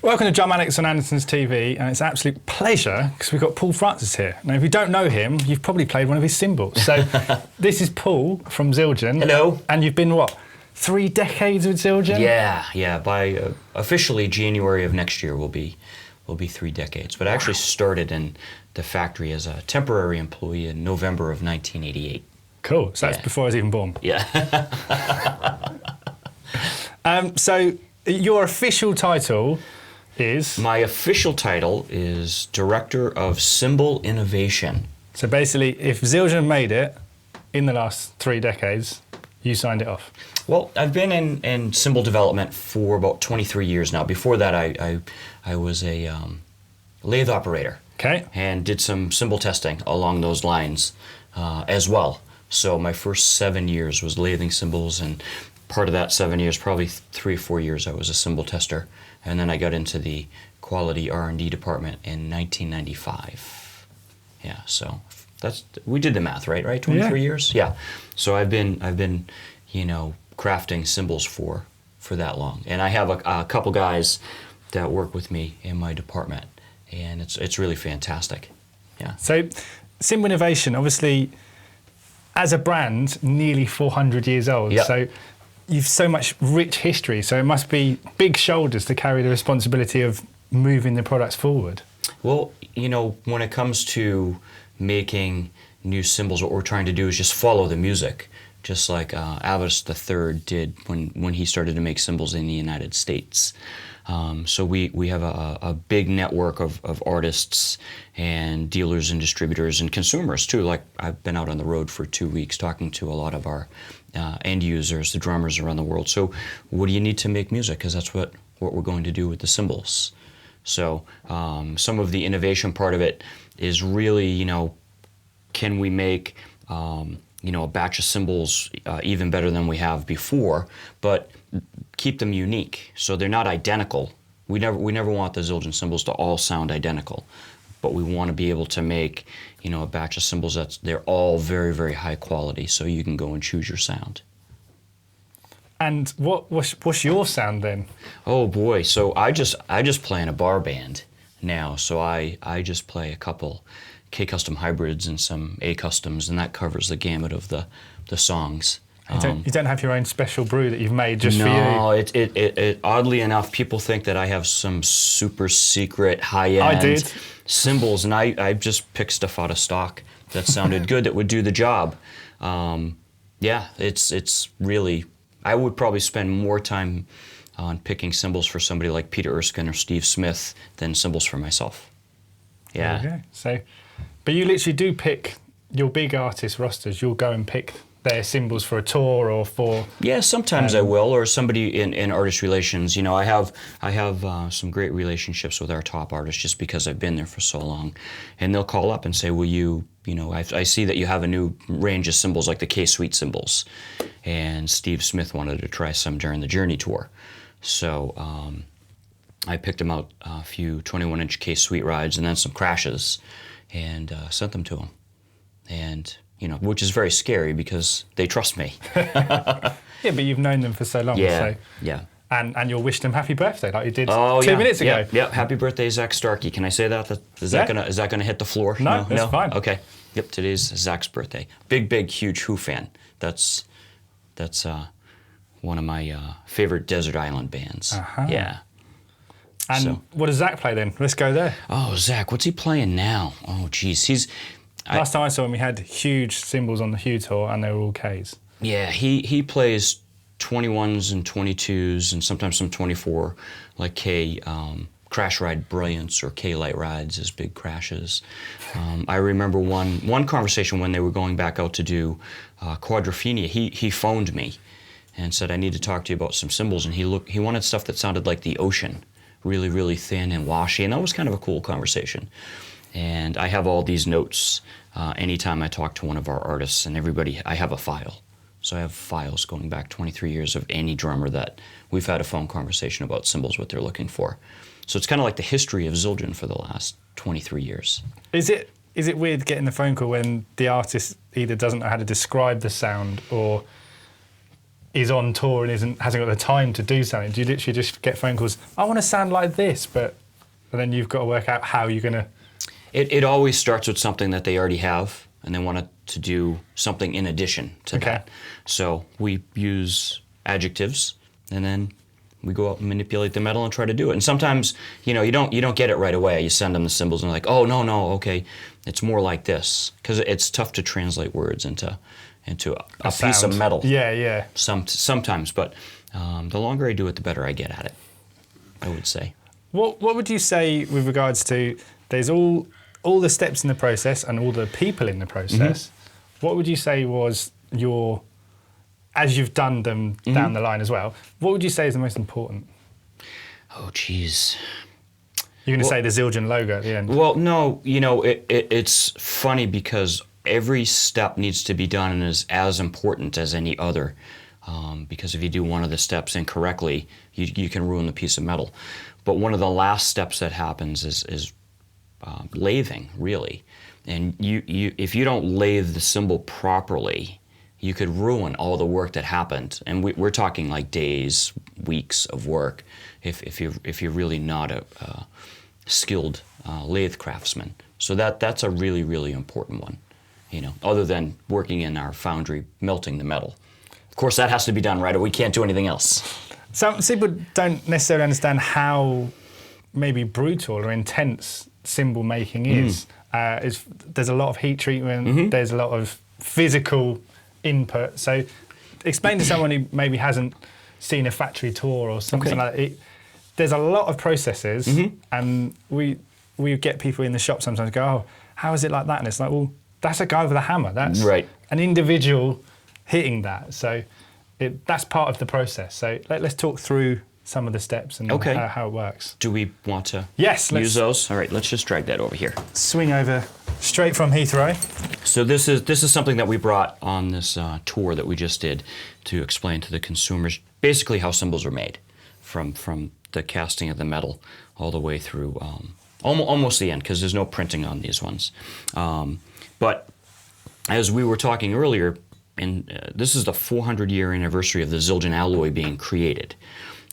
Welcome to Drum Addicts on Andertons TV, and it's an absolute pleasure because we've got Paul Francis here. Now, if you don't know him, you've probably played one of his cymbals. So this is Paul from Zildjian. Hello. And you've been, what, 3 decades with Zildjian? Yeah. By officially January of next year will be 3 decades. But I actually started in the factory as a temporary employee in November of 1988. Cool. So that's before I was even born. Yeah. So your official title is? My official title is Director of Cymbal Innovation. So basically, if Zildjian made it in the last 3 decades, you signed it off. Well, I've been in cymbal development for about 23 years now. Before that, I was a lathe operator. Okay. And did some cymbal testing along those lines as well. So my first 7 years was lathing cymbals, and part of that 7 years, probably 3 or 4 years, I was a cymbal tester. And then I got into the quality R&D department in 1995. Yeah, so we did the math, right? 23 years? Yeah. So I've been crafting cymbals for that long. And I have a couple guys that work with me in my department, and it's really fantastic. Yeah. So cymbal innovation, obviously, as a brand, nearly 400 years old. Yep. So you've so much rich history, so it must be big shoulders to carry the responsibility of moving the products forward. Well, when it comes to making new cymbals, what we're trying to do is just follow the music, just like Addicts III did when he started to make cymbals in the United States. So we have a big network of artists and dealers and distributors and consumers too. Like, I've been out on the road for 2 weeks talking to a lot of our end users, the drummers around the world. So what do you need to make music? Because that's what we're going to do with the cymbals. So some of the innovation part of it is really, can we make a batch of cymbals even better than we have before, but keep them unique so they're not identical. We never want the Zildjian cymbals to all sound identical, but we want to be able to make a batch of cymbals they're all very, very high quality, so you can go and choose your sound. And what's your sound then? Oh boy, so I just play in a bar band now, so I just play a couple K custom hybrids and some A customs, and that covers the gamut of the songs. You don't have your own special brew that you've made just for you? No, it oddly enough, people think that I have some super secret high-end cymbals, and I just picked stuff out of stock that sounded good, that would do the job. Yeah, it's really, I would probably spend more time on picking cymbals for somebody like Peter Erskine or Steve Smith than cymbals for myself. Yeah. Okay. So, but you literally do pick your big artist rosters. You'll go and pick their cymbals for a tour or for... Yeah, sometimes I will, or somebody in artist relations. I have some great relationships with our top artists just because I've been there for so long. And they'll call up and say, will you, I see that you have a new range of cymbals like the K-Suite cymbals. And Steve Smith wanted to try some during the Journey tour. So I picked him out a few 21-inch K-Suite rides and then some crashes and sent them to him. And... which is very scary because they trust me. Yeah, but you've known them for so long. Yeah, so. yeah. And you'll wish them happy birthday like you did 2 minutes ago. Yeah, happy birthday, Zach Starkey. Can I say that? Is that gonna hit the floor? No, that's fine. Okay. Yep, today's Zach's birthday. Big, huge Who fan. That's one of my favorite desert island bands. Uh-huh. Yeah. And what does Zach play then? Let's go there. Oh, Zach, what's he playing now? Oh, geez, Last time I saw him, he had huge cymbals on the Hue tour, and they were all Ks. Yeah, he plays 21s and 22s, and sometimes some 24, like K Crash Ride Brilliance or K Light Rides as big crashes. I remember one conversation when they were going back out to do Quadrophenia. He phoned me and said, I need to talk to you about some cymbals, and he wanted stuff that sounded like the ocean, really, really thin and washy, and that was kind of a cool conversation. And I have all these notes anytime I talk to one of our artists, and I have a file. So I have files going back 23 years of any drummer that we've had a phone conversation about cymbals, what they're looking for. So it's kind of like the history of Zildjian for the last 23 years. Is it weird getting the phone call when the artist either doesn't know how to describe the sound or is on tour and hasn't got the time to do something? Do you literally just get phone calls, I want to sound like this, but then you've got to work out how you're going to... It always starts with something that they already have, and they want to do something in addition to that. So we use adjectives, and then we go out and manipulate the metal and try to do it. And sometimes, you don't get it right away. You send them the cymbals and they're like, oh, no, okay, it's more like this. Because it's tough to translate words into a piece of metal. Yeah. Sometimes, but the longer I do it, the better I get at it, I would say. What would you say with regards to, there's all the steps in the process and all the people in the process. What would you say was as you've done them down the line as well, what would you say is the most important? Oh, geez. You're going to say the Zildjian logo at the end. Well, no, it's funny because every step needs to be done and is as important as any other. Because if you do one of the steps incorrectly, you can ruin the piece of metal. But one of the last steps that happens is lathing, really. And if you don't lathe the cymbal properly, you could ruin all the work that happened. And we're talking like days, weeks of work if you're really not a skilled lathe craftsman. So that's a really, really important one, other than working in our foundry melting the metal. Of course, that has to be done right, or we can't do anything else. Some people don't necessarily understand how maybe brutal or intense cymbal making is. There's a lot of heat treatment, there's a lot of physical input. So explain to someone who maybe hasn't seen a factory tour or something like that. There's a lot of processes, and we get people in the shop sometimes go, oh, how is it like that? And it's like, well, that's a guy with a hammer. That's an individual hitting that. So that's part of the process. So let's talk through some of the steps and how it works. Do we want to use those? All right, let's just drag that over here. Swing over straight from Heathrow. So this is something that we brought on this tour that we just did to explain to the consumers basically how cymbals are made from the casting of the metal all the way through almost the end, because there's no printing on these ones. But as we were talking earlier, this is the 400-year anniversary of the Zildjian alloy being created.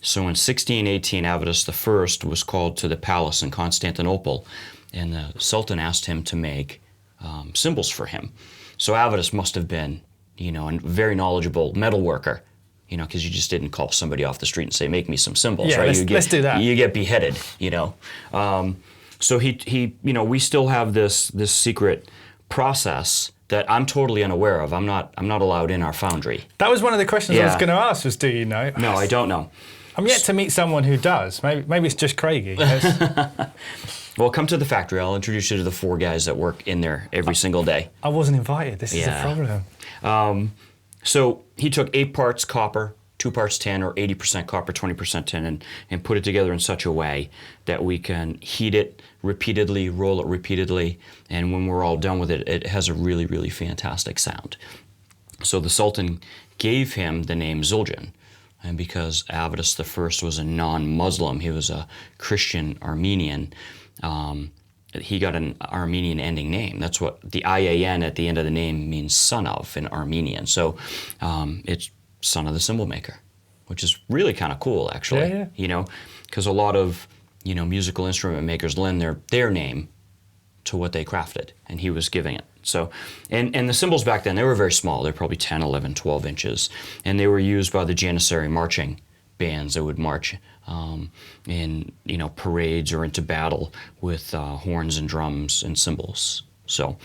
So in 1618, Addicts I was called to the palace in Constantinople, and the Sultan asked him to make cymbals for him. So Addicts must have been, a very knowledgeable metal worker, because you just didn't call somebody off the street and say, make me some cymbals, right? Let's do that. You get beheaded, So we still have this secret process that I'm totally unaware of. I'm not allowed in our foundry. That was one of the questions I was going to ask, was do you know? No, I don't know. I'm yet to meet someone who does. Maybe it's just Craigie. Well, come to the factory. I'll introduce you to the 4 guys that work in there every single day. I wasn't invited. This is a problem. So he took 8 parts copper, 2 parts tin, or 80% copper, 20% tin, and put it together in such a way that we can heat it repeatedly, roll it repeatedly, and when we're all done with it, it has a really, really fantastic sound. So the Sultan gave him the name Zildjian, and because Addicts I was a non-Muslim, he was a Christian Armenian, he got an Armenian ending name. That's what the IAN at the end of the name means, son of, in Armenian. So it's son of the cymbal maker, which is really kind of cool, actually. Because a lot of musical instrument makers lend their name to what they crafted, and he was giving it. So, and the cymbals back then, they were very small. They're probably 10, 11, 12 inches, and they were used by the Janissary marching bands that would march in parades or into battle with horns and drums and cymbals. So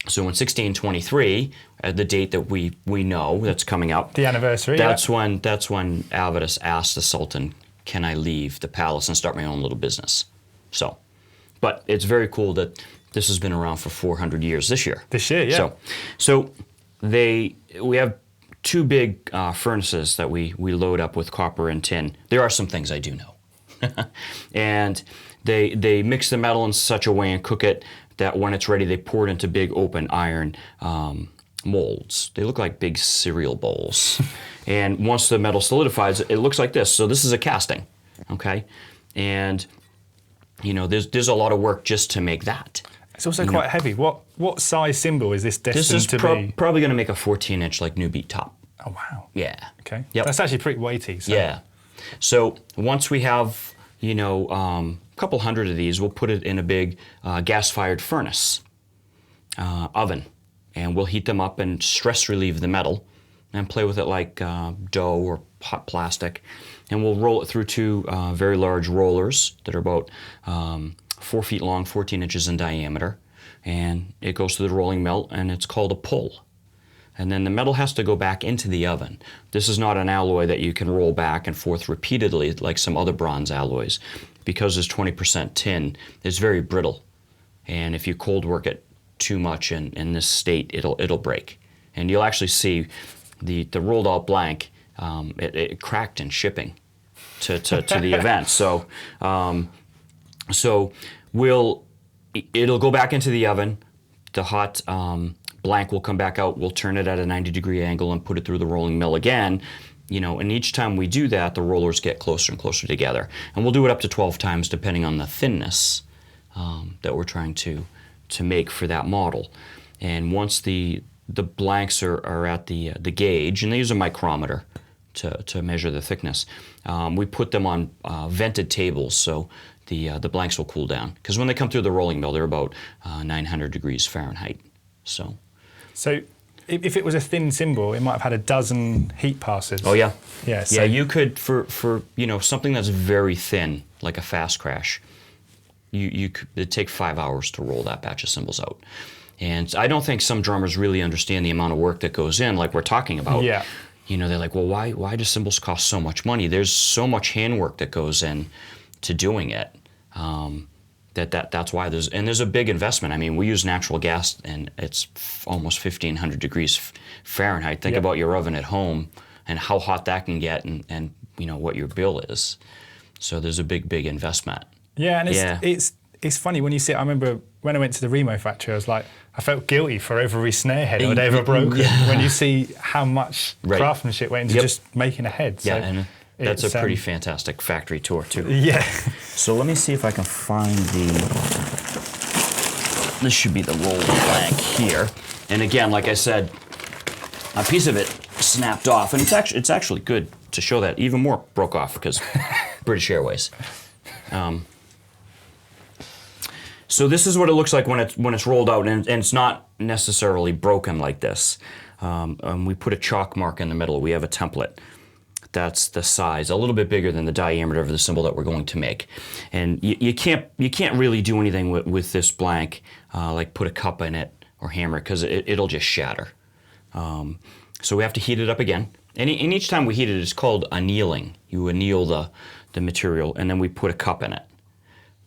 in 1623, the date that we know that's coming up, the anniversary. That's when Addicts asked the Sultan, "Can I leave the palace and start my own little business?" So, but it's very cool that this has been around for 400 years this year. So we have 2 big furnaces that we load up with copper and tin. There are some things I do know, and they mix the metal in such a way and cook it that when it's ready, they pour it into big open iron molds. They look like big cereal bowls. And once the metal solidifies, it looks like this. So this is a casting, okay? And, there's a lot of work just to make that. It's also quite heavy. What size cymbal is this destined to be? This is probably going to make a 14-inch like New Beat top. Oh, wow. Yeah. Okay. Yep. That's actually pretty weighty. So. Yeah. So once we have, a couple hundred of these, we'll put it in a big gas-fired furnace oven, and we'll heat them up and stress relieve the metal and play with it like dough or hot plastic. And we'll roll it through two very large rollers that are about 4 feet long, 14 inches in diameter. And it goes through the rolling mill, and it's called a pull. And then the metal has to go back into the oven. This is not an alloy that you can roll back and forth repeatedly like some other bronze alloys. Because it's 20% tin, it's very brittle. And if you cold work it too much in this state, it'll break. And you'll actually see the rolled out blank, it cracked in shipping to the event. So it'll go back into the oven. The hot blank will come back out. We'll turn it at a 90-degree angle and put it through the rolling mill again. And each time we do that, the rollers get closer and closer together. And we'll do it up to 12 times depending on the thinness that we're trying to make for that model. And once the blanks are at the gauge, and they use a micrometer to measure the thickness, we put them on vented tables so the blanks will cool down. Because when they come through the rolling mill, they're about 900 degrees Fahrenheit. So if it was a thin cymbal, it might have had a dozen heat passes. Oh yeah. Yeah. So yeah, you could for something that's very thin, like a fast crash, it'd take 5 hours to roll that batch of cymbals out. And I don't think some drummers really understand the amount of work that goes in, like we're talking about. Yeah. They're like, well, why do cymbals cost so much money? There's so much handwork that goes in to doing it. That's why there's a big investment. I mean, we use natural gas, and it's almost 1,500 degrees Fahrenheit. Think about your oven at home and how hot that can get, and what your bill is. So there's a big investment. Yeah, and it's funny when you see it. I remember when I went to the Remo factory, I felt guilty for every snare head I'd ever broken. When you see how much craftsmanship went into just making a head. So and that's a pretty fantastic factory tour too. Yeah. So let me see if I can find this should be the rolled blank here. And again, like I said, a piece of it snapped off, and it's actually good to show that even more broke off because British Airways. So this is what it looks like when it's rolled out, and it's not necessarily broken like this. We put a chalk mark in the middle. We have a template. That's the size, a little bit bigger than the diameter of the cymbal that we're going to make. And you can't really do anything with this blank, like put a cup in it or hammer it, because it'll just shatter. So we have to heat it up again. And each time we heat it, it's called annealing. You anneal the material, and then we put a cup in it.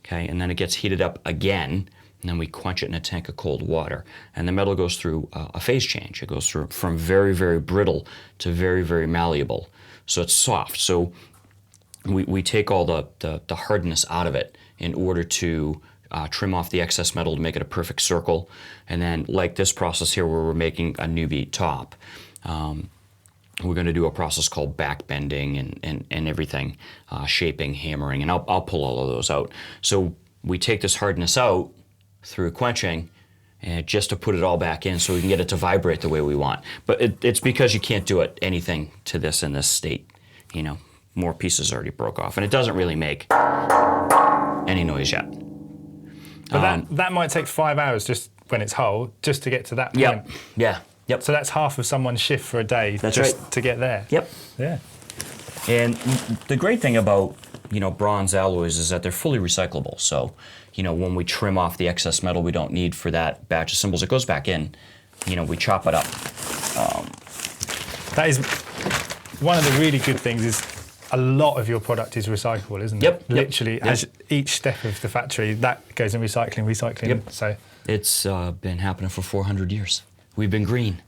Okay, and then it gets heated up again, and then we quench it in a tank of cold water. And the metal goes through a phase change. It goes through from very, very brittle to very, very malleable. So it's soft. So we take all the hardness out of it in order to trim off the excess metal to make it a perfect circle. And then like this process here where we're making a new beat top, we're going to do a process called back bending and everything, shaping, hammering, and I'll pull all of those out. So we take this hardness out through quenching, and just to put it all back in so we can get it to vibrate the way we want. But it's because you can't do anything to this in this state. More pieces already broke off, and it doesn't really make any noise yet. But that might take 5 hours just when it's whole, just to get to that point. Yep. Yeah. Yep. So that's half of someone's shift for a day to get there. Yep. Yeah. And the great thing about bronze alloys is that they're fully recyclable. So when we trim off the excess metal we don't need for that batch of cymbals, it goes back in. We chop it up. That is one of the really good things. Is a lot of your product is recyclable, isn't it? Yep. Literally, as each step of the factory that goes in recycling. Yep. So it's been happening for 400 years. We've been green.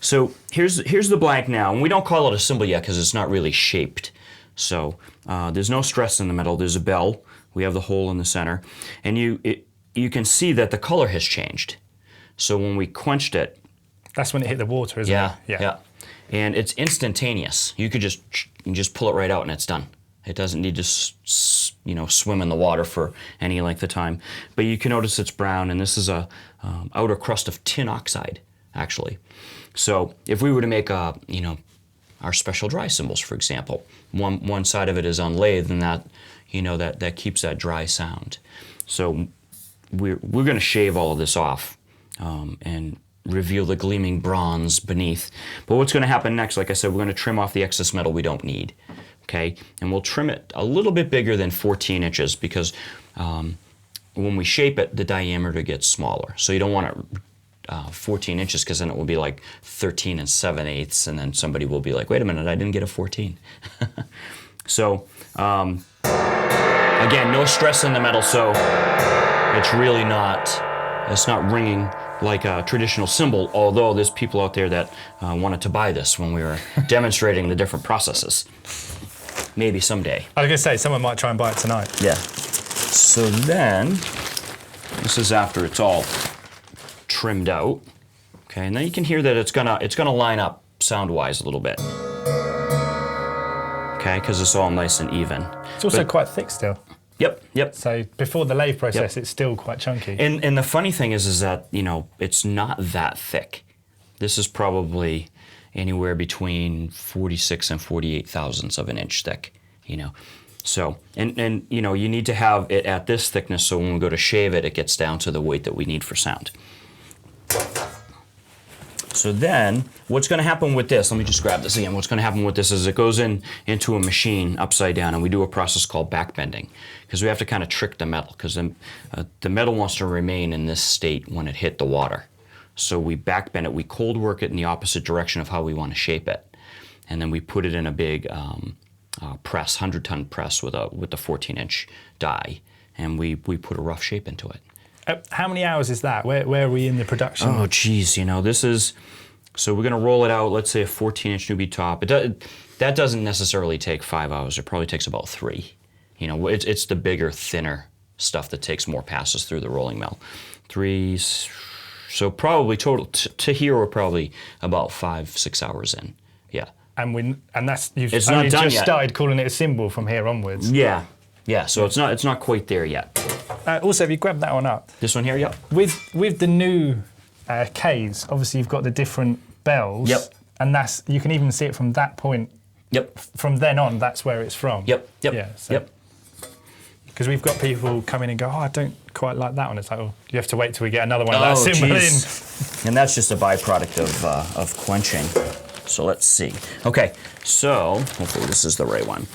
So here's the blank now, and we don't call it a cymbal yet because it's not really shaped. So there's no stress in the middle. There's a bell. We have the hole in the center, and you can see that the color has changed. So when we quenched it, that's when it hit the water, isn't it? Yeah. And it's instantaneous. You could just pull it right out and it's done. It doesn't need to swim in the water for any length of time. But you can notice it's brown, and this is a outer crust of tin oxide actually. So if we were to make our special dry cymbals, for example, one side of it is unlathed, and that keeps that dry sound. So we're going to shave all of this off and reveal the gleaming bronze beneath. But what's going to happen next, like I said, we're going to trim off the excess metal we don't need. Okay, and we'll trim it a little bit bigger than 14 inches because when we shape it, the diameter gets smaller. So you don't want it 14 inches because then it will be like 13 7/8, and then somebody will be like, wait a minute, I didn't get a 14. So again, no stress in the metal, so it's really it's not ringing like a traditional cymbal, although there's people out there that wanted to buy this when we were demonstrating the different processes. Maybe someday. I was going to say, someone might try and buy it tonight. Yeah. So then, this is after it's all trimmed out. Okay, and then you can hear that it's gonna line up sound-wise a little bit. Okay, because it's all nice and even. It's also quite thick still. Yep. So before the lathe process, it's still quite chunky. And the funny thing is that, it's not that thick. This is probably anywhere between 46 and 48 thousandths of an inch thick, So, and you need to have it at this thickness so when we go to shave it, it gets down to the weight that we need for sound. So then, what's going to happen with this, let me just grab this again, what's going to happen with this is it goes into a machine upside down, and we do a process called backbending, because we have to kind of trick the metal, because the metal wants to remain in this state when it hit the water. So we backbend it, we cold work it in the opposite direction of how we want to shape it, and then we put it in a big press, 100-ton press with the 14-inch die, and we put a rough shape into it. How many hours is that? Where are we in the production? Oh, geez, this is, so we're going to roll it out, let's say a 14-inch newbie top. That doesn't necessarily take 5 hours. It probably takes about 3. It's the bigger, thinner stuff that takes more passes through the rolling mill. 3, so probably total, to here we're probably about 5-6 hours in, yeah. And that's, you've it's only not done just yet. Started calling it a cymbal from here onwards. Yeah, so it's not quite there yet. Also, if you grab that one up. This one here, yep. With the new Ks, obviously you've got the different bells. Yep. And you can even see it from that point. Yep. From then on, that's where it's from. Yep. Yeah. Because we've got people come in and go, I don't quite like that one. It's like, you have to wait till we get another one of that cymbal in. And that's just a byproduct of quenching. So let's see. Okay, so hopefully this is the right one.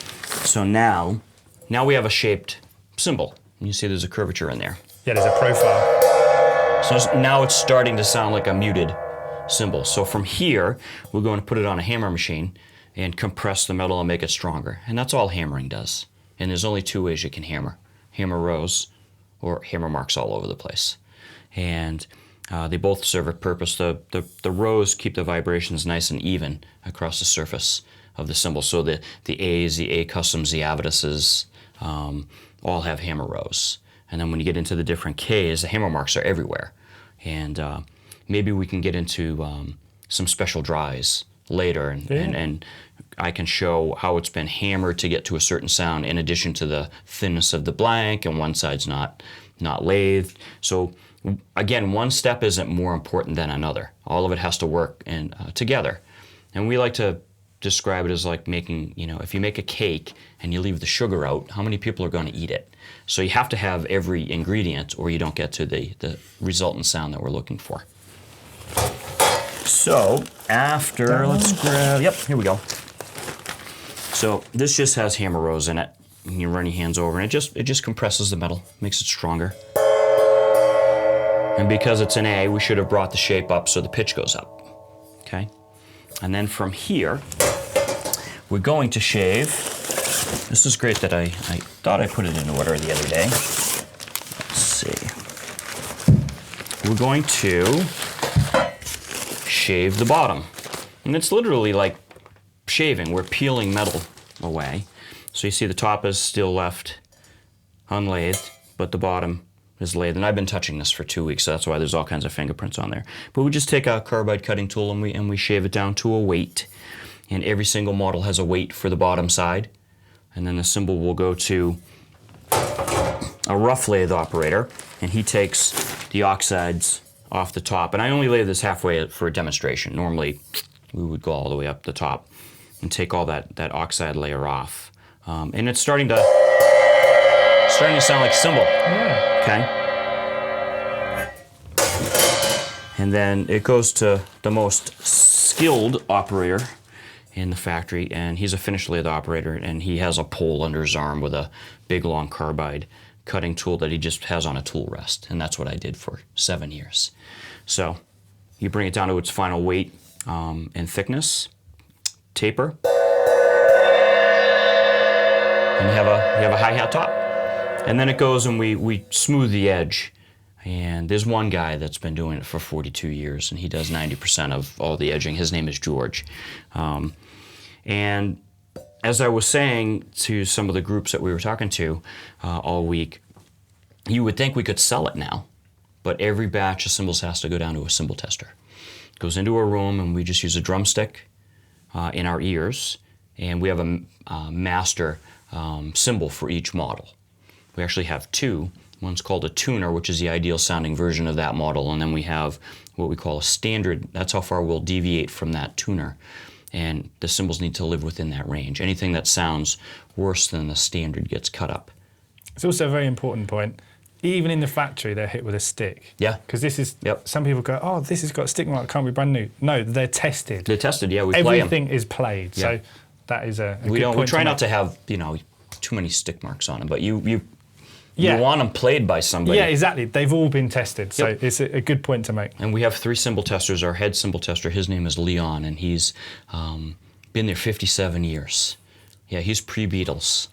So now we have a shaped cymbal. You see there's a curvature in there. Yeah, there's a profile. So now it's starting to sound like a muted cymbal. So from here, we're going to put it on a hammer machine and compress the metal and make it stronger. And that's all hammering does. And there's only 2 ways you can hammer. Hammer rows or hammer marks all over the place. And they both serve a purpose. The rows keep the vibrations nice and even across the surface of the cymbal. So the A's, the A customs, the Addicts, all have hammer rows. And then when you get into the different K's, the hammer marks are everywhere. And maybe we can get into some special dries later, and I can show how it's been hammered to get to a certain sound in addition to the thinness of the blank, and one side's not lathed. So again, one step isn't more important than another. All of it has to work together. And we like to describe it as like making, if you make a cake and you leave the sugar out, how many people are going to eat it? So you have to have every ingredient or you don't get to the resultant sound that we're looking for. So after, let's grab, here we go. So this just has hammer rows in it. And you run your hands over and it just compresses the metal, makes it stronger. And because it's an A, we should have brought the shape up so the pitch goes up, okay? And then from here, we're going to shave. This is great that I thought I put it in order the other day. Let's see. We're going to shave the bottom. And it's literally like shaving. We're peeling metal away. So you see the top is still left unlathed, but the bottom is lathed. And I've been touching this for 2 weeks, so that's why there's all kinds of fingerprints on there. But we just take a carbide cutting tool and we shave it down to a weight. And every single model has a weight for the bottom side. And then the cymbal will go to a rough lathe operator, and he takes the oxides off the top. And I only lay this halfway for a demonstration. Normally, we would go all the way up the top and take all that oxide layer off. And it's starting to sound like a cymbal. Yeah. Okay. And then it goes to the most skilled operator in the factory, and he's a finished lathe operator, and he has a pole under his arm with a big long carbide cutting tool that he just has on a tool rest, and that's what I did for 7 years. So you bring it down to its final weight and thickness, taper, and you have a hi-hat top. And then it goes and we smooth the edge. And there's one guy that's been doing it for 42 years, and he does 90% of all the edging. His name is George. And as I was saying to some of the groups that we were talking to all week, you would think we could sell it now, but every batch of cymbals has to go down to a cymbal tester. It goes into a room, and we just use a drumstick in our ears, and we have a master cymbal for each model. We actually have two. One's called a tuner, which is the ideal sounding version of that model, and then we have what we call a standard. That's how far we'll deviate from that tuner, and the cymbals need to live within that range. Anything that sounds worse than the standard gets cut up. It's also a very important point. Even in the factory, they're hit with a stick. Yeah. Because this is, some people go, oh, this has got a stick mark, it can't be brand new. No, they're tested. They're tested, yeah, we play them. Everything is played, so that is a good point. We try not to have, too many stick marks on them, but you Yeah. You want them played by somebody. Yeah, exactly. They've all been tested, so it's a good point to make. And we have 3 cymbal testers. Our head cymbal tester, his name is Leon, and he's been there 57 years. Yeah, he's pre-Beatles.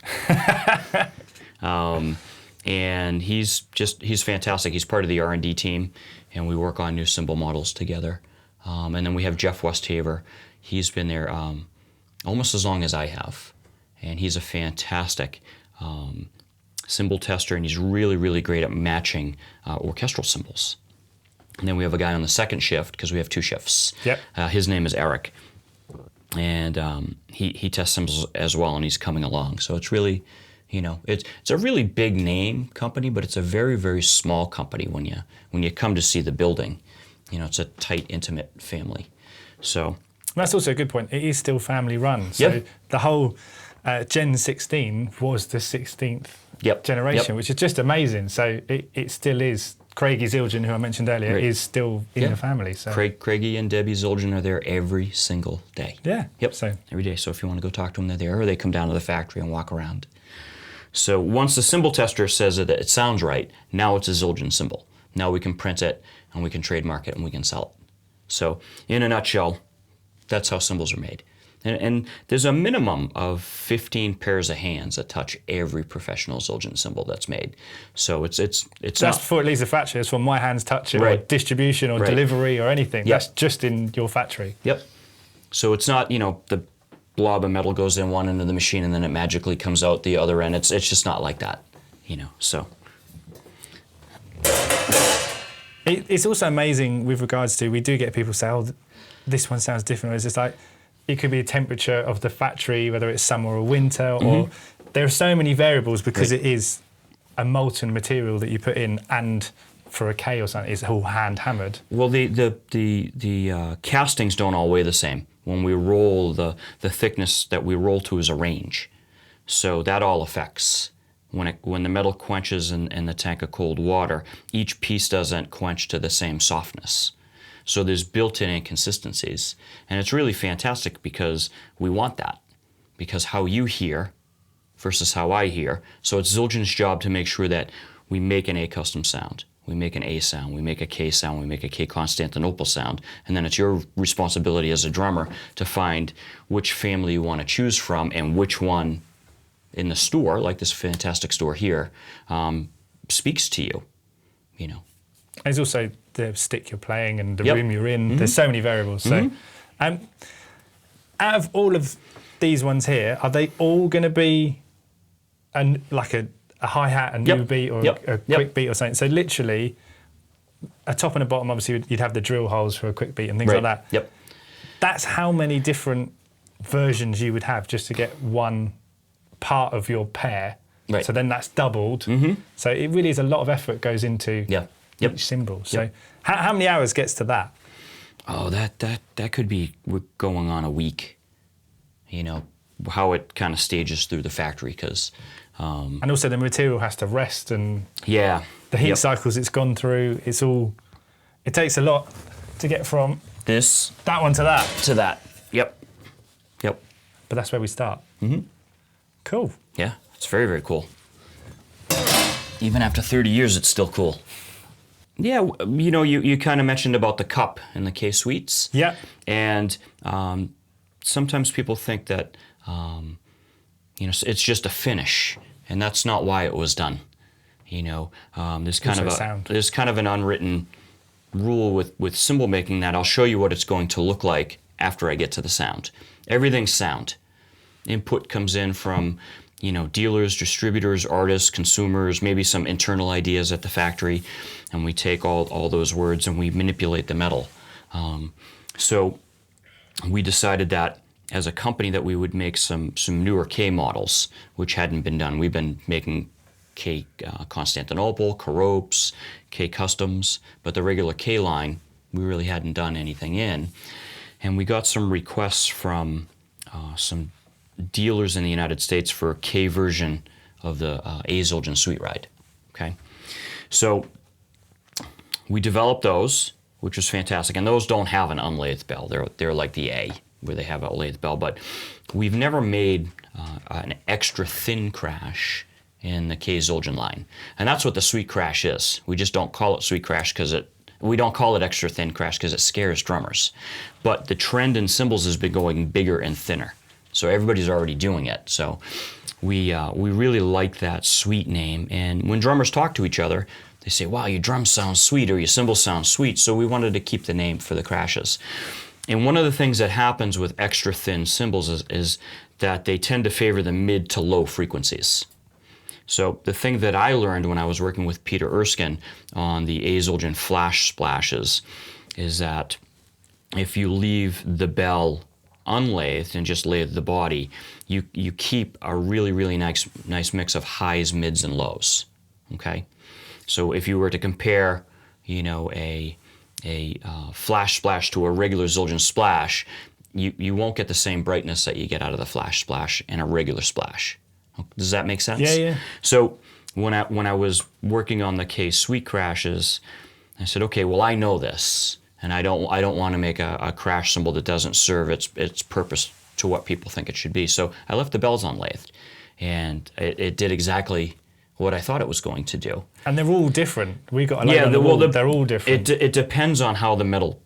And he's fantastic. He's part of the R&D team, and we work on new cymbal models together. And then we have Jeff Westhaver. He's been there almost as long as I have, and he's a fantastic cymbal tester, and he's really, really great at matching orchestral cymbals. And then we have a guy on the second shift, because we have 2 shifts. Yep. His name is Eric, and he tests cymbals as well, and he's coming along. So it's really, it's a really big name company, but it's a very, very small company when you come to see the building. It's a tight, intimate family. So that's also a good point. It is still family run. So the whole Gen 16 was the 16th generation, which is just amazing. So it still is. Craigie Zildjian, who I mentioned earlier, is still in the family. So Craigie and Debbie Zildjian are there every single day. Yeah. Yep. So every day. So if you want to go talk to them, they're there, or they come down to the factory and walk around. So once the cymbal tester says that it sounds right, now it's a Zildjian cymbal. Now we can print it, and we can trademark it, and we can sell it. So in a nutshell, that's how cymbals are made. And there's a minimum of 15 pairs of hands that touch every professional Zildjian cymbal that's made. So it's that's not before it leaves the factory. It's when my hands touch it, or distribution, or delivery, or anything. That's just in your factory. Yep. So it's not, the blob of metal goes in one end of the machine and then it magically comes out the other end. It's just not like that, so. It's also amazing with regards to, we do get people say, oh, this one sounds different. It's just like, it could be a temperature of the factory, whether it's summer or winter, or there are so many variables, because it is a molten material that you put in, and for a K or something, it's all hand hammered. Well, the castings don't all weigh the same. When we roll, the thickness that we roll to is a range, so that all affects. When the metal quenches in the tank of cold water, each piece doesn't quench to the same softness. So there's built-in inconsistencies, and it's really fantastic because we want that, because how you hear versus how I hear. So it's Zildjian's job to make sure that we make an A custom sound, we make an A sound, we make a K sound, we make a K Constantinople sound, and then it's your responsibility as a drummer to find which family you want to choose from, and which one in the store, like this fantastic store here, speaks to you, There's also the stick you're playing and the room you're in. There's so many variables. So, out of all of these ones here, are they all going to be like a hi-hat, a new beat, or a quick beat or something? So literally, a top and a bottom, obviously you'd have the drill holes for a quick beat and things like that. Yep. That's how many different versions you would have just to get one part of your pair. Right. So then that's doubled. So it really is a lot of effort goes into Yep. each cymbal. So how many hours gets to that? Oh, that could be going on a week. You know, how it kind of stages through the factory, because... and also the material has to rest, and the heat Yep. cycles it's gone through, it takes a lot to get from This that one to that. to that. Yep. But that's where we start. Cool. Yeah, it's very, very cool. Even after 30 years, it's still cool. Yeah, you know, you kind of mentioned about the cup and the K-Suites. Yeah. And sometimes people think that, you know, it's just a finish, and that's not why it was done. You know, there's kind of an unwritten rule with cymbal making that I'll show you what it's going to look like after I get to the sound. Everything's sound. Input comes in from, you know, dealers, distributors, artists, consumers, maybe some internal ideas at the factory, and we take all those words and we manipulate the metal. So we decided that as a company that we would make some newer K models, which hadn't been done. We've been making K Constantinople, Caropes, K Customs, but the regular K line, we really hadn't done anything in. And we got some requests from some dealers in the United States for a K version of the Zildjian Sweet Ride. Okay, so we developed those, which was fantastic. And those don't have an unlathed bell. They're like the A, where they have a lathed bell. But we've never made an extra thin crash in the K Zildjian line, and that's what the Sweet Crash is. We just don't call it Sweet Crash because we don't call it extra thin crash because it scares drummers. But the trend in cymbals has been going bigger and thinner. So everybody's already doing it. So we really like that Sweet name. And when drummers talk to each other, they say, wow, your drums sound sweet, or your cymbals sound sweet. So we wanted to keep the name for the crashes. And one of the things that happens with extra thin cymbals is that they tend to favor the mid to low frequencies. So the thing that I learned when I was working with Peter Erskine on the Zildjian flash splashes is that if you leave the bell unlathed and just lathe the body, you keep a really, really nice mix of highs, mids, and lows. Okay, so if you were to compare, you know, a flash splash to a regular Zildjian splash, you won't get the same brightness that you get out of the flash splash in a regular splash. Does that make sense? Yeah. So when I was working on the K Sweet crashes, I said, okay, well, I know this, and I don't want to make a crash cymbal that doesn't serve its purpose to what people think it should be. So I left the bells unlathed, and it did exactly what I thought it was going to do. And they're all different. We got a load on the wall. They're all different. It depends on how the metal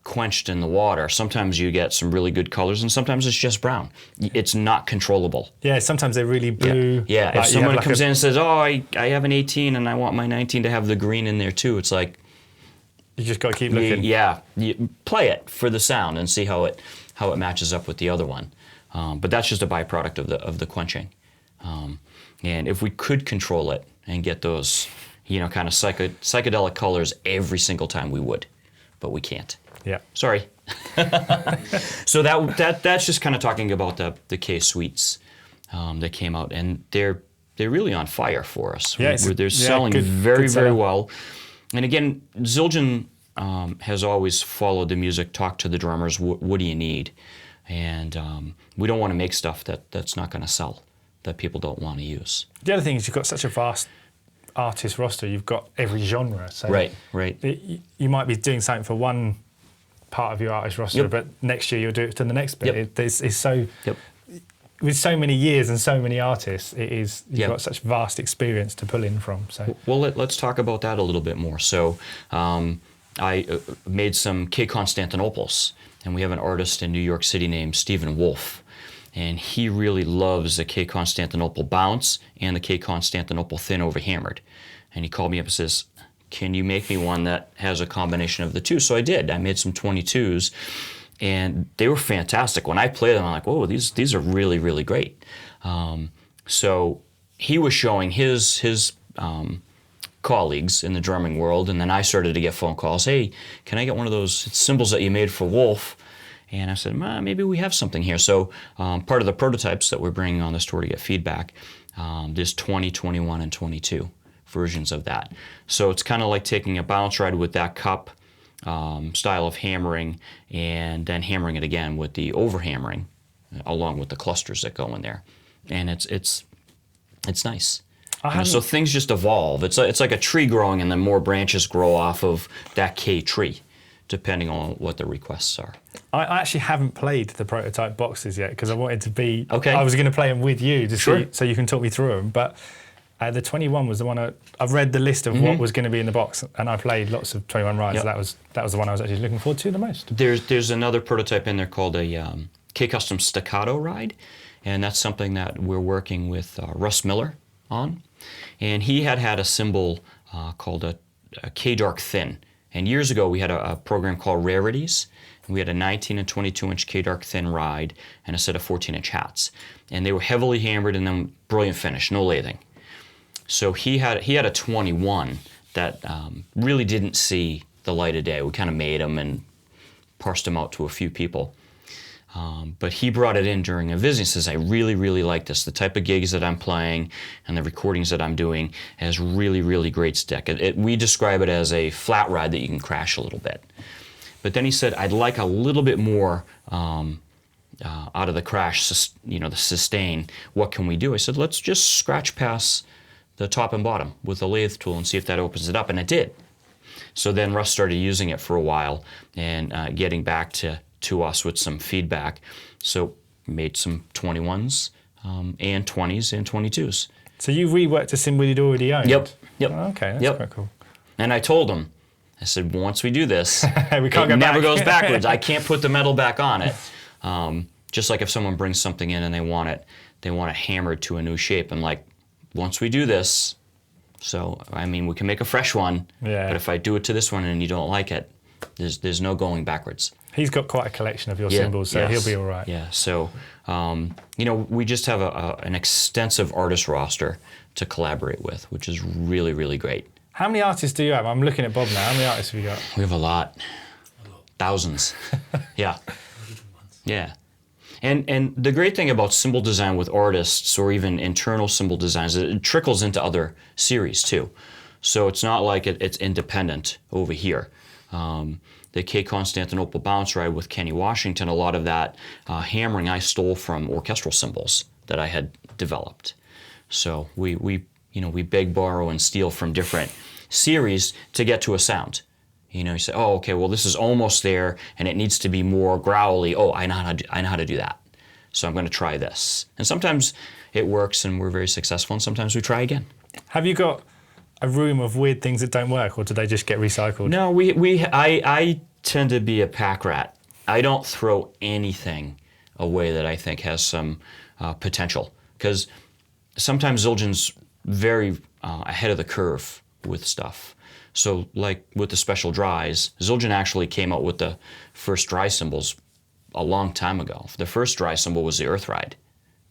quenched in the water. Sometimes you get some really good colors, and sometimes it's just brown. It's not controllable. Yeah, sometimes they're really blue. Yeah. Like If someone comes in and says, oh, I have an 18 and I want my 19 to have the green in there too, it's like, you just got to keep looking. You play it for the sound and see how it matches up with the other one. But that's just a byproduct of the quenching. And if we could control it and get those, you know, kind of psychedelic colors every single time, we would, but we can't. Yeah. Sorry. So that's just kind of talking about the K Suites that came out, and they're really on fire for us. Yeah, they're selling very well. And again, Zildjian has always followed the music, talked to the drummers, what do you need? And we don't want to make stuff that's not going to sell, that people don't want to use. The other thing is you've got such a vast artist roster. You've got every genre. So right. You might be doing something for one part of your artist roster, but next year you'll do it to the next bit. It's so... With so many years and so many artists, you've got such vast experience to pull in from. So, well, let's talk about that a little bit more. So, I made some K Constantinoples, and we have an artist in New York City named Stephen Wolf, and he really loves the K Constantinople bounce and the K Constantinople thin over hammered. And he called me up and says, "Can you make me one that has a combination of the two?" So I did. I made some 22s. And they were fantastic. When I played them, I'm like, whoa, these are really, really great. So he was showing his colleagues in the drumming world, and then I started to get phone calls. Hey, can I get one of those cymbals that you made for Wolf? And I said, maybe we have something here. So part of the prototypes that we're bringing on this tour to get feedback, there's 20, 21, and 22 versions of that. So it's kind of like taking a bounce ride with that cup style of hammering, and then hammering it again with the overhammering, along with the clusters that go in there, and it's nice. So things just evolve. It's like a tree growing, and then more branches grow off of that K tree, depending on what the requests are. I actually haven't played the prototype boxes yet because I wanted to be. Okay. I was going to play them with you to Sure. see, so you can talk me through them. But the 21 was the one I've read the list of what was going to be in the box, and I played lots of 21 rides. Yep. That was the one I was actually looking forward to the most. There's another prototype in there called a K-Custom Staccato ride, and that's something that we're working with Russ Miller on. And he had a cymbal called a K-Dark Thin. And years ago we had a program called Rarities. And we had a 19 and 22 inch K-Dark Thin ride and a set of 14 inch hats. And they were heavily hammered and then brilliant finish, no lathing. So he had a 21 that really didn't see the light of day. We kind of made them and parsed them out to a few people. But he brought it in during a visit and says, I really, really like this. The type of gigs that I'm playing and the recordings that I'm doing has really, really great stick. We describe it as a flat ride that you can crash a little bit. But then he said, I'd like a little bit more out of the crash, the sustain. What can we do? I said, let's just scratch past the top and bottom with the lathe tool and see if that opens it up. And it did. So then Russ started using it for a while and getting back to us with some feedback. So made some 21s and 20s and 22s. So you reworked a cymbal you'd already owned? Yep. Oh, okay, that's quite cool. And I told him, I said, once we do this, we can't it go never back. goes backwards. I can't put the metal back on it. Just like if someone brings something in and they want it hammered to a new shape. And like, once we do this, so I mean, we can make a fresh one, but if I do it to this one and you don't like it, there's no going backwards. He's got quite a collection of your cymbals, so he'll be all right. Yeah, so, we just have an extensive artist roster to collaborate with, which is really, really great. How many artists do you have? I'm looking at Bob now. How many artists have you got? We have a lot. Thousands. Yeah. Yeah. And the great thing about cymbal design with artists, or even internal cymbal designs, it trickles into other series too. So it's not like it's independent over here. The K Constantinople bounce ride with Kenny Washington, a lot of that hammering I stole from Orchestral Cymbals that I had developed. So we beg, borrow, and steal from different series to get to a sound. You say, oh, okay, well, this is almost there, and it needs to be more growly. Oh, I know how to do that. So I'm going to try this. And sometimes it works, and we're very successful, and sometimes we try again. Have you got a room of weird things that don't work, or do they just get recycled? No, I tend to be a pack rat. I don't throw anything away that I think has some potential, because sometimes Zildjian's very ahead of the curve with stuff. So like with the special dries, Zildjian actually came out with the first dry cymbals a long time ago. The first dry cymbal was the Earth Ride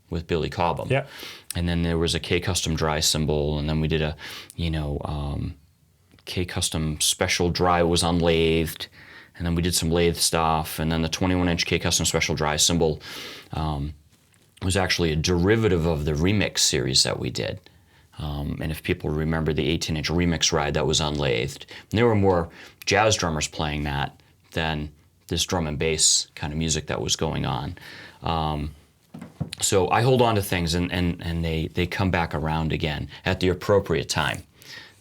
with Billy Cobham. Yeah. And then there was a K-Custom dry cymbal, and then we did a, K-Custom special dry was unlathed, and then we did some lathe stuff, and then the 21-inch K-Custom special dry cymbal was actually a derivative of the remix series that we did. And if people remember the 18-inch remix ride, that was unlathed. And there were more jazz drummers playing that than this drum and bass kind of music that was going on. So I hold on to things, and they come back around again at the appropriate time.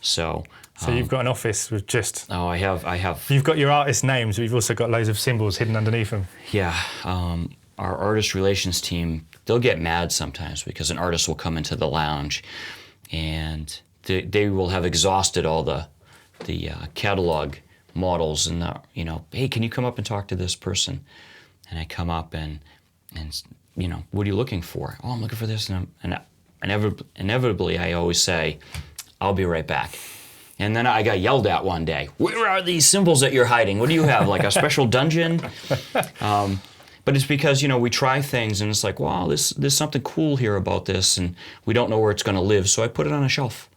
So you've got an office with just... Oh, I have. You've got your artist names, but you've also got loads of symbols hidden underneath them. Yeah. Our artist relations team, they'll get mad sometimes because an artist will come into the lounge and they will have exhausted all the catalog models and hey, can you come up and talk to this person? And I come up and what are you looking for? Oh, I'm looking for this. And inevitably I always say, I'll be right back. And then I got yelled at one day. Where are these symbols that you're hiding? What do you have, like a special dungeon? But it's because, we try things and it's like, wow, there's something cool here about this, and we don't know where it's going to live, so I put it on a shelf.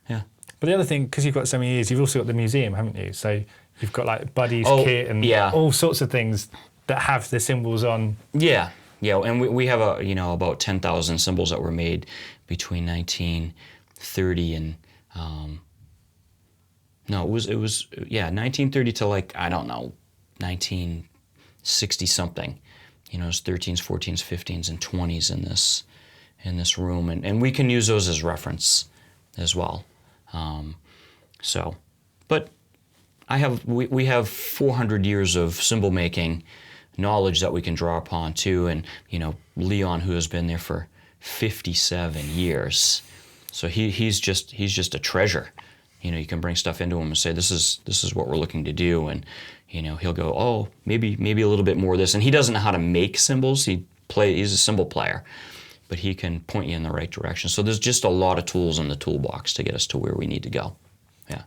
Yeah. But the other thing, because you've got so many years, you've also got the museum, haven't you? So you've got like Buddy's kit and all sorts of things that have the symbols on. Yeah, and we have about 10,000 symbols that were made between 1930 and No, it was 1930 to like, I don't know, 1960 something. You know, it's 13s, 14s, 15s, and 20s in this room, and we can use those as reference as well. But we have 400 years of cymbal making knowledge that we can draw upon too, and you know, Leon, who has been there for 57 years, so he's just a treasure. You know, you can bring stuff into him and say, this is what we're looking to do, and you know, he'll go, oh, maybe a little bit more of this. And he doesn't know how to make cymbals. He's a cymbal player, but he can point you in the right direction. So there's just a lot of tools in the toolbox to get us to where we need to go. Yeah.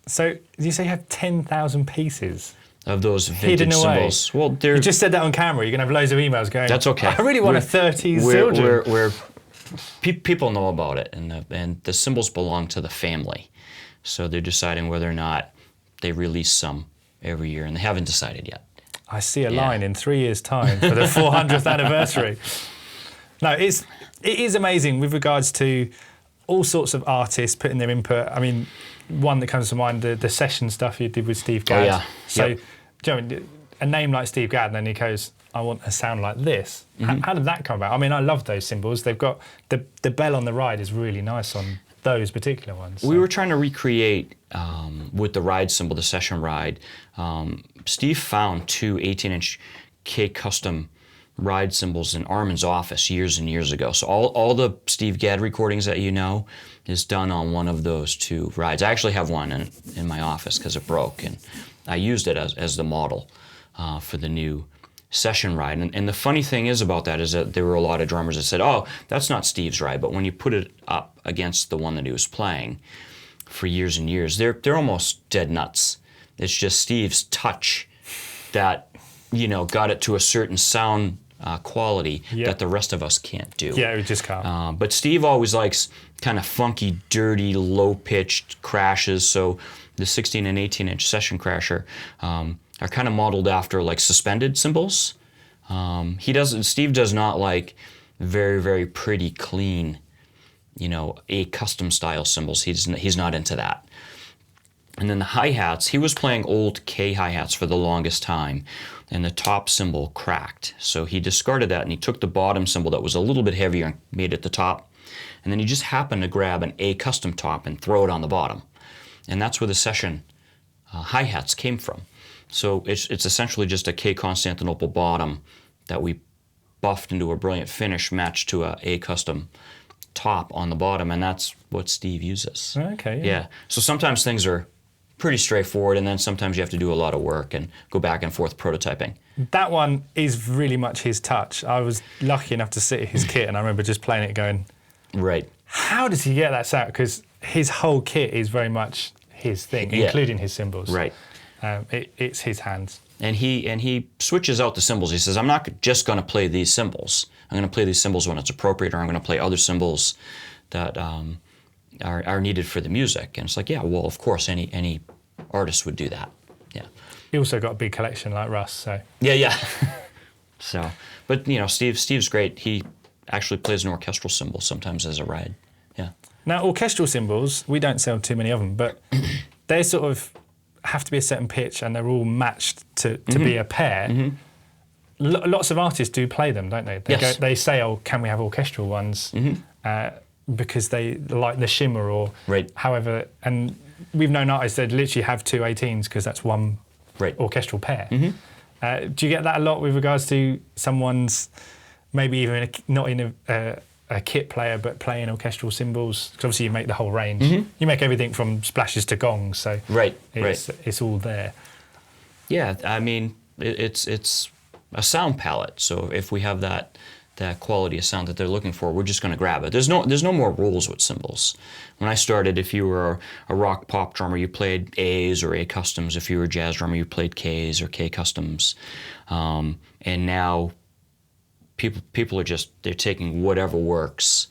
So you say you have 10,000 pieces of those vintage cymbals? Well, you just said that on camera. You're gonna have loads of emails going. That's okay. I really want a 30s Zildjian. People know about it, and the cymbals belong to the family. So they're deciding whether or not they release some every year, and they haven't decided yet. I see a line in 3 years' time for the 400th anniversary. No, it is amazing with regards to all sorts of artists putting their input. I mean, one that comes to mind, the session stuff you did with Steve Gadd. Oh, yeah. So, do you know, a name like Steve Gadd, and then he goes, I want a sound like this. How did that come about? I mean, I love those cymbals. They've got the bell on the ride is really nice on those particular ones. So. We were trying to recreate with the ride cymbal, the session ride. Steve found two 18-inch K custom ride cymbals in Armin's office years and years ago. So all the Steve Gadd recordings that you know is done on one of those two rides. I actually have one in my office because it broke, and I used it as the model for the new session ride. And the funny thing is about that is that there were a lot of drummers that said, oh, that's not Steve's ride. But when you put it up against the one that he was playing for years and years, they're almost dead nuts. It's just Steve's touch that, you know, got it to a certain sound quality that the rest of us can't do. Yeah, we just can't. But Steve always likes kind of funky, dirty, low-pitched crashes. So the 16 and 18-inch session crasher are kind of modeled after like suspended cymbals. Steve does not like very, very pretty, clean, you know, a custom style cymbals. He's not into that. And then the hi-hats, he was playing old K hi-hats for the longest time, and the top cymbal cracked. So he discarded that, and he took the bottom cymbal that was a little bit heavier and made it the top. And then he just happened to grab an A custom top and throw it on the bottom. And that's where the session hi-hats came from. So it's essentially just a K Constantinople bottom that we buffed into a brilliant finish matched to a custom top on the bottom, and that's what Steve uses. Okay. Yeah. So sometimes things are pretty straightforward, and then sometimes you have to do a lot of work and go back and forth prototyping. That one is really much his touch. I was lucky enough to sit at his kit, and I remember just playing it going, right. How does he get that sound? Because his whole kit is very much his thing, including his cymbals. Right. It's his hands. And he switches out the cymbals. He says, I'm not just going to play these cymbals. I'm going to play these cymbals when it's appropriate, or I'm going to play other cymbals that are needed for the music. And it's like, yeah, well, of course, any artist would do that. Yeah. He also got a big collection like Russ, so. Yeah. So, but you know, Steve's great. He actually plays an orchestral cymbal sometimes as a ride. Yeah. Now, orchestral cymbals, we don't sell too many of them, but they sort of have to be a certain pitch, and they're all matched to be a pair. Mm-hmm. Lots of artists do play them, don't they? Yes. They say, oh, can we have orchestral ones? Mm-hmm. Because they like the shimmer or however. And we've known artists that literally have two 18s because that's one orchestral pair. Mm-hmm. Do you get that a lot with regards to someone's maybe even not in a kit player but playing orchestral cymbals? Because obviously you make the whole range. Mm-hmm. You make everything from splashes to gongs, so it's all there. Yeah, I mean, it's a sound palette. So if we have that quality of sound that they're looking for, we're just going to grab it. There's no more rules with cymbals. When I started, if you were a rock pop drummer, you played A's or A customs. If you were a jazz drummer, you played K's or K customs. And now people are they're taking whatever works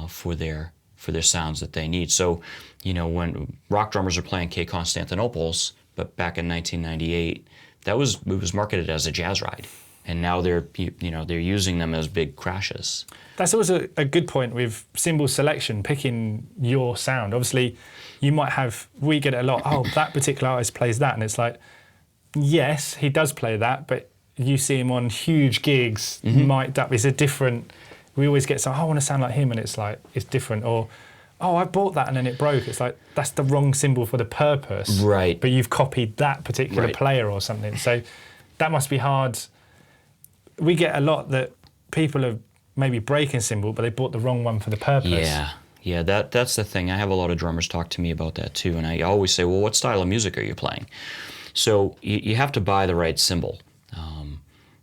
for their sounds that they need. So, you know, when rock drummers are playing K Constantinoples, but back in 1998, it was marketed as a jazz ride. and now they're they're using them as big crashes. That's also a good point with cymbal selection, picking your sound. Obviously, you might have, we get it a lot, oh, that particular artist plays that, and it's like, yes, he does play that, but you see him on huge gigs, it's a different, we always get some, oh, I want to sound like him, and it's like, it's different, or, oh, I bought that and then it broke. It's like, that's the wrong cymbal for the purpose. Right. But you've copied that particular player or something. So that must be hard. We get a lot that people are maybe breaking cymbal, but they bought the wrong one for the purpose. Yeah, that's the thing. I have a lot of drummers talk to me about that too, and I always say, well, what style of music are you playing? So you have to buy the right cymbal.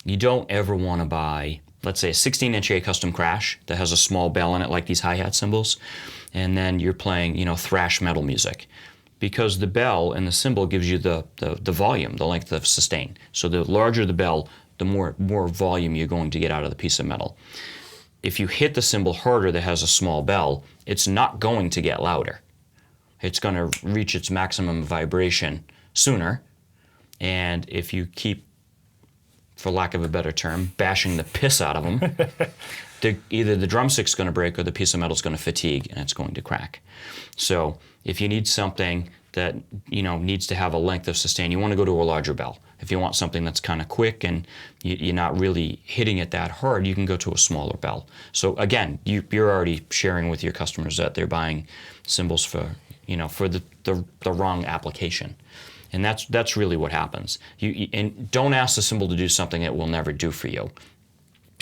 You don't ever want to buy, let's say, a 16-inch A custom crash that has a small bell in it, like these hi-hat cymbals, and then you're playing, thrash metal music, because the bell and the cymbal gives you the volume, the length of sustain. So the larger the bell, the more volume you're going to get out of the piece of metal. If you hit the cymbal harder that has a small bell, it's not going to get louder. It's going to reach its maximum vibration sooner, and if you keep, for lack of a better term, bashing the piss out of them, either the drumstick's going to break or the piece of metal's going to fatigue and it's going to crack. So if you need something that needs to have a length of sustain, you want to go to a larger bell. If you want something that's kind of quick and you're not really hitting it that hard, you can go to a smaller bell. So again, you're already sharing with your customers that they're buying cymbals for the wrong application. And that's really what happens. And don't ask the cymbal to do something it will never do for you.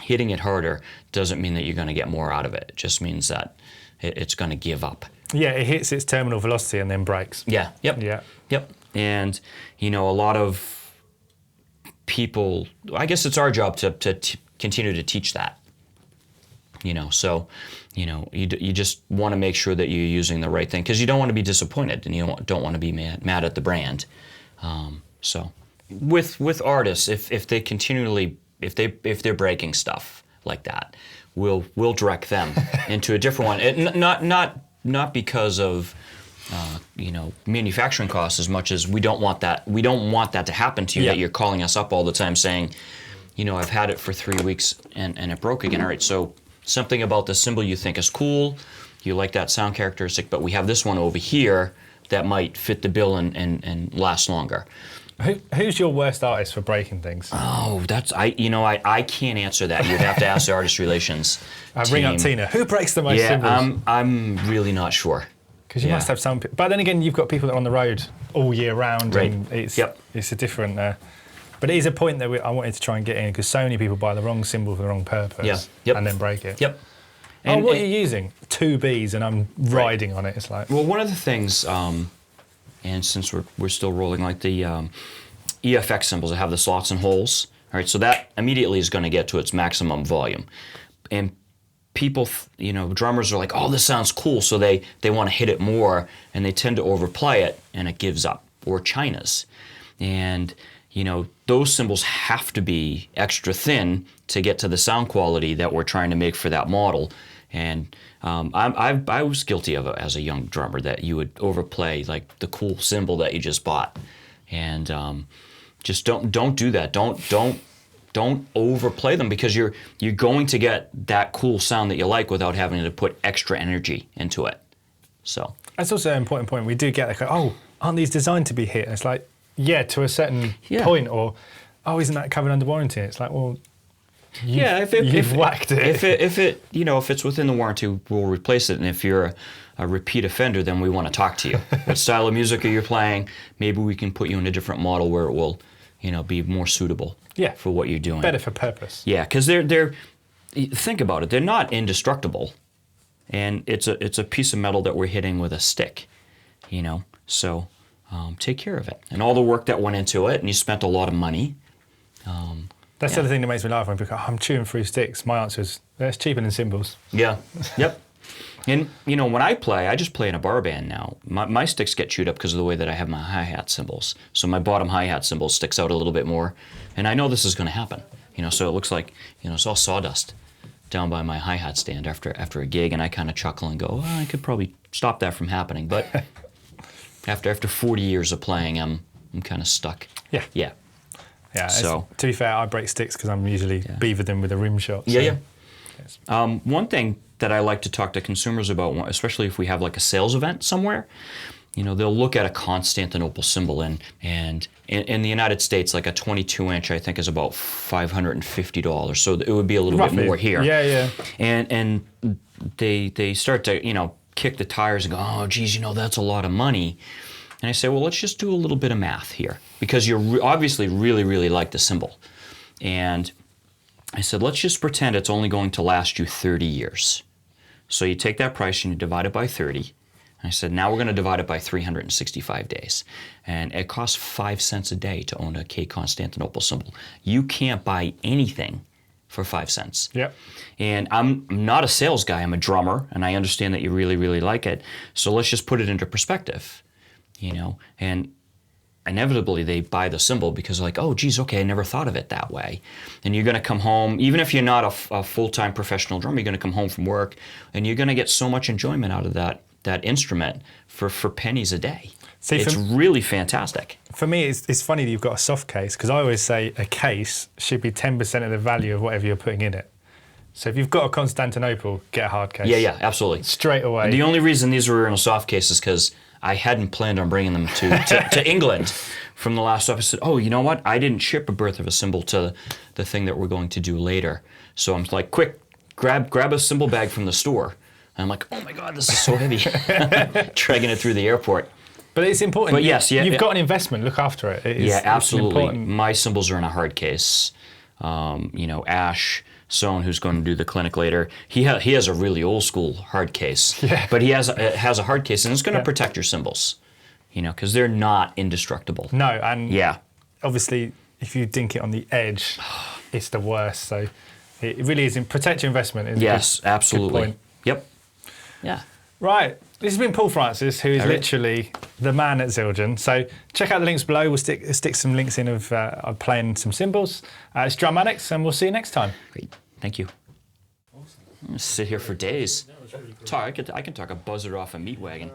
Hitting it harder doesn't mean that you're going to get more out of it. It just means that it's going to give up. Yeah, it hits its terminal velocity and then breaks. Yeah, yep. And, a lot of people, I guess it's our job to continue to teach that. So, you just want to make sure that you're using the right thing, because you don't want to be disappointed and you don't want to be mad at the brand. So with artists, if they continually, if they're breaking stuff like that, we'll direct them into a different one. Not because of manufacturing costs as much as we don't want that to happen to you, that you're calling us up all the time saying, I've had it for 3 weeks and it broke again. All right, so something about the cymbal you think is cool, you like that sound characteristic, but we have this one over here that might fit the bill and last longer. Who's your worst artist for breaking things? Oh, I can't answer that. You'd have to ask the artist relations team. Ring up Tina. Who breaks the most cymbals? I'm really not sure. Because you must have some people. But then again, you've got people that are on the road all year round, right. And it's a different... but it is a point that I wanted to try and get in, because so many people buy the wrong cymbal for the wrong purpose and then break it. Yep. And what are you using? 2 Bs and I'm riding on it. It's like... Well, one of the things, and since we're still rolling, like the EFX cymbals that have the slots and holes, all right, so that immediately is going to get to its maximum volume. And people, drummers are like, oh, this sounds cool, so they want to hit it more, and they tend to overplay it, and it gives up. Or China's. And... those cymbals have to be extra thin to get to the sound quality that we're trying to make for that model. And I was guilty of it as a young drummer, that you would overplay like the cool cymbal that you just bought. And just don't do that. Don't overplay them, because you're going to get that cool sound that you like without having to put extra energy into it. So that's also an important point. We do get like, oh, aren't these designed to be hit? And it's like, yeah, to a certain point, or, oh, isn't that covered under warranty? It's like, well, you've whacked it. If it's within the warranty, we'll replace it. And if you're a repeat offender, then we want to talk to you. What style of music are you playing? Maybe we can put you in a different model where it will, be more suitable for what you're doing. Better for purpose. Yeah, because they're think about it. They're not indestructible, and it's a piece of metal that we're hitting with a stick, so. Take care of it. And all the work that went into it, and you spent a lot of money. That's the other thing that makes me laugh when people go, I'm chewing through sticks. My answer is, it's cheaper than cymbals. Yeah, yep. And, when I play, I just play in a bar band now. My sticks get chewed up because of the way that I have my hi-hat cymbals. So my bottom hi-hat cymbal sticks out a little bit more. And I know this is going to happen. So it looks like, it's all sawdust down by my hi-hat stand after a gig. And I kind of chuckle and go, well, I could probably stop that from happening. But... After 40 years of playing, I'm kind of stuck. Yeah. Yeah. Yeah. So to be fair, I break sticks because I'm usually beavered them with a rim shot. So. yeah. One thing that I like to talk to consumers about, especially if we have like a sales event somewhere, you know, they'll look at a Constantinople cymbal, and in the United States, like a 22-inch, I think, is about $550. So it would be a little bit more here. Yeah, yeah. And they start to, you know, kick the tires and go, oh, geez, you know, that's a lot of money. And I say, well, let's just do a little bit of math here, because you obviously really, really like the cymbal. And I said, let's just pretend it's only going to last you 30 years. So you take that price and you divide it by 30. I said, now we're going to divide it by 365 days. And it costs 5 cents a day to own a K Constantinople cymbal. You can't buy anything for 5 cents. Yep. And I'm not a sales guy, I'm a drummer, and I understand that you really, really like it. So let's just put it into perspective, you know. And inevitably they buy the cymbal because they're like, oh, geez, okay, I never thought of it that way. And you're going to come home, even if you're not a full-time professional drummer, you're going to come home from work, and you're going to get so much enjoyment out of that instrument for pennies a day. See, it's really fantastic. For me, it's funny that you've got a soft case, because I always say a case should be 10% of the value of whatever you're putting in it. So if you've got a Constantinople, get a hard case. Yeah, absolutely. Straight away. The only reason these were in a soft case is because I hadn't planned on bringing them to England from the last stop. I said, oh, you know what? I didn't ship a Birth of a Cymbal to the thing that we're going to do later. So I'm like, quick, grab a cymbal bag from the store. And I'm like, oh my God, this is so heavy. Dragging it through the airport. But it's important. But yes, you've got an investment. Look after it. Yeah, absolutely. My cymbals are in a hard case. You know, Ash Sohn, who's going to do the clinic later, he has a really old school hard case. Yeah. But he has a hard case, and it's going to protect your cymbals. You know, because they're not indestructible. No, and obviously, if you dink it on the edge, it's the worst. So it really is. Protect your investment. Yes, absolutely. Good point. Yep. Yeah. Right. This has been Paul Francis, who is literally the man at Zildjian. So check out the links below. We'll stick some links in of playing some cymbals. It's Drum Addicts, and we'll see you next time. Great. Thank you. Awesome. I'm going to sit here for days. I can talk a buzzard off a meat wagon.